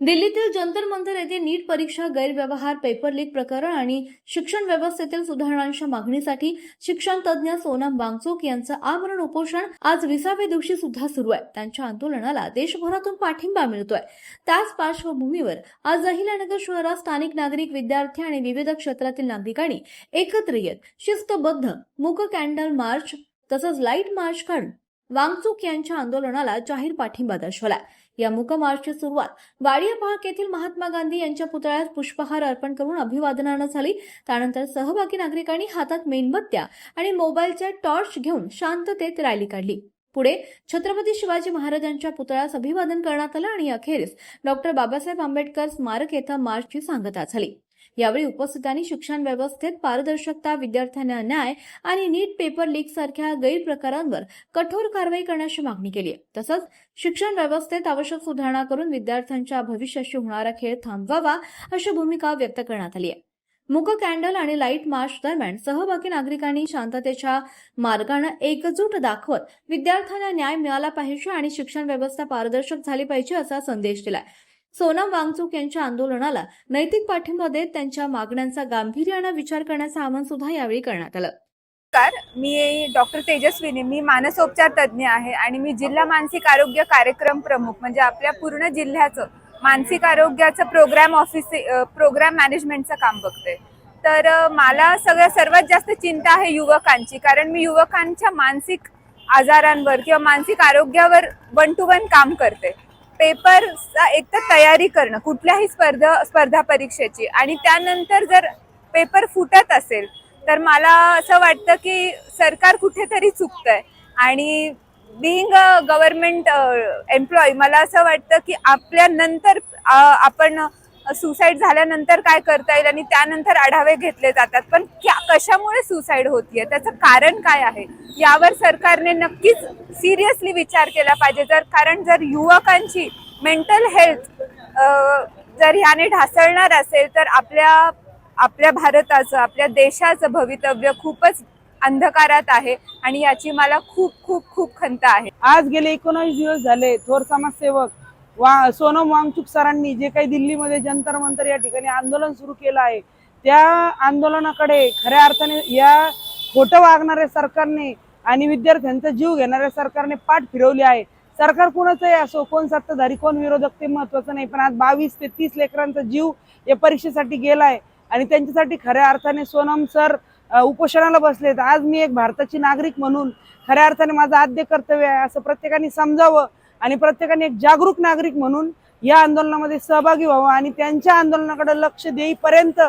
दिल्लीतील जंतर मंतर येथे नीट परीक्षा गैरव्यवहार पेपर लीक प्रकरण आणि शिक्षण व्यवस्थेतील सुधारणांच्या मागणीसाठी शिक्षण तज्ज्ञ सोनम वांगचुक यांचं आमरण उपोषण आज 20व्या दिवशी सुद्धा सुरू आहे। त्यांच्या आंदोलनाला देशभरातून पाठिंबा मिळतोय। त्याच पार्श्वभूमीवर आज अहिल्यानगर शहरात स्थानिक नागरिक, विद्यार्थी आणि विविध क्षेत्रातील नागरिकांनी एकत्र येत शिस्तबद्ध मूक कॅन्डल मार्च तसंच लाईट मार्च काढून वांगचुक यांच्या आंदोलनाला जाहीर पाठिंबा दर्शवला। या मूक मार्चची सुरुवात वाडिया पार्क येथील महात्मा गांधी यांच्या पुतळ्यास पुष्पहार अर्पण करून अभिवादनानं झाली। त्यानंतर सहभागी नागरिकांनी हातात मेणबत्त्या आणि मोबाईलचे टॉर्च घेऊन शांततेत रॅली काढली। पुढे छत्रपती शिवाजी महाराजांच्या पुतळ्यास अभिवादन करण्यात आलं आणि अखेरीस डॉक्टर बाबासाहेब आंबेडकर स्मारक येथे मार्चची सांगता झाली। यावेळी उपस्थितांनी शिक्षण व्यवस्थेत पारदर्शकता, विद्यार्थ्यांना न्याय आणि नीट पेपर लीक सारख्या गैरप्रकारांवर कठोर कारवाई करण्याची मागणी केली आहे। तसंच शिक्षण व्यवस्थेत आवश्यक सुधारणा करून विद्यार्थ्यांच्या भविष्याशी होणारा खेळ थांबवावा अशी भूमिका व्यक्त करण्यात आली आहे। मूक कॅन्डल आणि लाईट मार्च दरम्यान सहभागी नागरिकांनी शांततेच्या मार्गाने एकजूट दाखवत विद्यार्थ्यांना न्याय मिळाला पाहिजे आणि शिक्षण व्यवस्था पारदर्शक झाली पाहिजे असा संदेश दिलाय। सोनम वांगचुक यांच्या आंदोलनाला नैतिक पाठिंबा देत त्यांच्या मागण्यांचा गांभीर्याने विचार करण्याचं आवाहन सुद्धा यावेळी करण्यात आलं। मी डॉक्टर तेजस्विनी, मी मानसोपचार तज्ज्ञ आहे आणि मी जिल्हा मानसिक आरोग्य कार्यक्रम प्रमुख, म्हणजे आपल्या पूर्ण जिल्ह्याचं मानसिक आरोग्याचं प्रोग्राम मॅनेजमेंटचं काम बघते। तर मला सर्वात जास्त चिंता आहे युवकांची, कारण मी युवकांच्या मानसिक आजारांवर किंवा मानसिक आरोग्यावर 1 to 1 काम करते। पेपर एक तर तयारी करणं कुठल्याही स्पर्धा परीक्षेची, आणि त्यानंतर जर पेपर फुटत असेल तर मला असं वाटतं की सरकार कुठेतरी चुकतंय। आणि बिईंग अ गव्हर्नमेंट एम्प्लॉई, मला असं वाटतं की आपल्यानंतर आपण सुसाईड झाल्यानंतर काय करता येईल आणि त्यानंतर आढावे घेतले जातात, पण कशामुळे सुसाईड होतीये, त्याचं कारण काय आहे यावर सरकारने नक्कीच सिरियसली विचार केला पाहिजे। कारण जर युवकांची मेंटल हेल्थ जर ह्याने ढासळणार असेल तर आपल्या भारताचं, आपल्या देशाचं भवितव्य खूपच अंधकारात आहे आणि याची मला खूप खंत आहे। आज गेले 19 दिवस झाले थोर समाजसेवक सोनम वांगचुक सरांनी जे काही दिल्लीमध्ये जंतर मंतर या ठिकाणी आंदोलन सुरू केलं आहे, त्या आंदोलनाकडे खऱ्या अर्थाने या खोटं वागणाऱ्या सरकारने आणि विद्यार्थ्यांचा जीव घेणाऱ्या सरकारने पाठ फिरवली आहे। सरकार कोणाचंही असो, कोण सत्ताधारी कोण विरोधक ते महत्वाचं नाही, पण आज 22 ते 30 लेकरांचा जीव या परीक्षेसाठी गेलाय आणि त्यांच्यासाठी खऱ्या अर्थाने सोनम सर उपोषणाला बसलेत। आज मी एक भारताची नागरिक म्हणून खऱ्या अर्थाने माझं आद्य कर्तव्य आहे असं प्रत्येकाने समजावं आणि प्रत्येकाने एक जागरूक नागरिक म्हणून या आंदोलनामध्ये सहभागी व्हावं आणि त्यांच्या आंदोलनाकडे लक्ष देईपर्यंत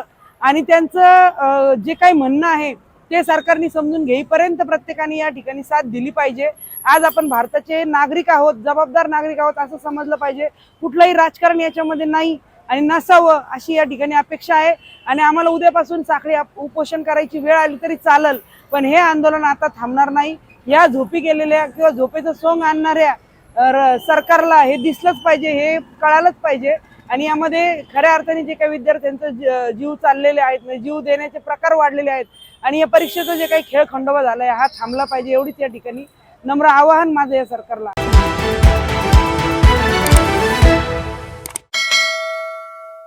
आणि त्यांचं जे काही म्हणणं आहे ते सरकारने समजून घेईपर्यंत प्रत्येकाने या ठिकाणी साथ दिली पाहिजे। आज आपण भारताचे नागरिक आहोत, जबाबदार नागरिक आहोत असं समजलं पाहिजे। कुठलंही राजकारण याच्यामध्ये नाही आणि नसावं अशी या ठिकाणी अपेक्षा आहे। आणि आम्हाला उद्यापासून साखळी उपोषण करायची वेळ आली तरी चालेल, पण हे आंदोलन आता थांबणार नाही। या झोपी गेलेल्या किंवा झोपेचं सोंग आणणाऱ्या सरकारला हे दिसलंच पाहिजे, हे कळालंच पाहिजे। आणि यामध्ये खऱ्या अर्थाने जे काही विद्यार्थ्यांचं जीव चाललेले आहेत, जीव देण्याचे प्रकार वाढलेले आहेत आणि या परीक्षेचा जे काही खेळ खंडोबा झालाय हा थांबला पाहिजे, एवढीच या ठिकाणी नम्र आवाहन माझं या सरकारला।